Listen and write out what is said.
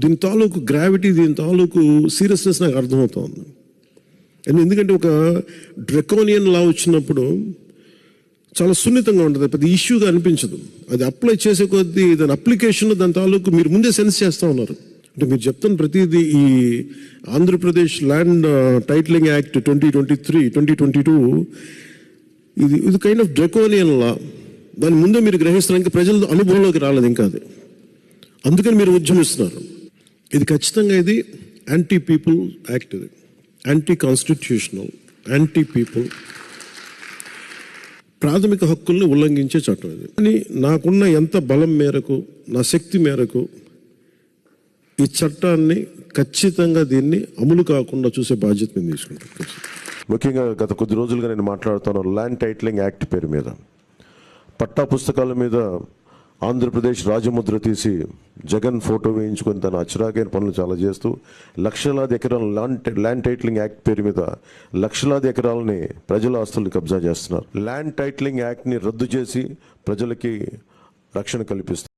దీని తాలూకు గ్రావిటీ, దీని తాలూకు సీరియస్నెస్ నాకు అర్థమవుతుంది. ఎందుకంటే ఒక డ్రెకోనియన్ లా వచ్చినప్పుడు చాలా సున్నితంగా ఉంటుంది, పెద్ద ఇష్యూగా అనిపించదు. అది అప్లై చేసే కొద్దీ దాని అప్లికేషన్ దాని తాలూకు మీరు ముందే సెన్స్ చేస్తూ ఉన్నారు. అంటే మీరు చెప్తున్న ప్రతిదీ ఈ ఆంధ్రప్రదేశ్ ల్యాండ్ టైటిలింగ్ యాక్ట్ 2022 ఇది కైండ్ ఆఫ్ డ్రెకోనియన్ లా. దాని ముందే మీరు గ్రహిస్తున్నారు, ఇంకా ప్రజల అనుభవంలోకి రాలేదు ఇంకా అది. అందుకని మీరు ఉద్యమిస్తున్నారు. ఇది ఖచ్చితంగా ఇది యాంటీ పీపుల్ యాక్ట్, ఇది యాంటీ కాన్స్టిట్యూషనల్, యాంటీ పీపుల్, ప్రాథమిక హక్కుల్ని ఉల్లంఘించే చట్టం ఇది. కానీ నాకున్న ఎంత బలం మేరకు, నా శక్తి మేరకు ఈ చట్టాన్ని ఖచ్చితంగా దీన్ని అమలు కాకుండా చూసే బాధ్యత నేను తీసుకుంటాను. ముఖ్యంగా గత కొద్ది రోజులుగా నేను మాట్లాడుతాను ల్యాండ్ టైటిలింగ్ యాక్ట్ పేరు మీద. పట్టా పుస్తకాల మీద ఆంధ్రప్రదేశ్ రాజముద్ర తీసి జగన్ ఫోటో వేయించుకొని తన అచ్చరాకైన పనులు చాలా చేస్తూ లక్షలాది ఎకరాల ల్యాండ్ టైటిలింగ్ యాక్ట్ పేరు మీద లక్షలాది ఎకరాలని ప్రజల ఆస్తుల్ని కబ్జా చేస్తున్నారు. ల్యాండ్ టైటిలింగ్ యాక్ట్ని రద్దు చేసి ప్రజలకి రక్షణ కల్పిస్తారు.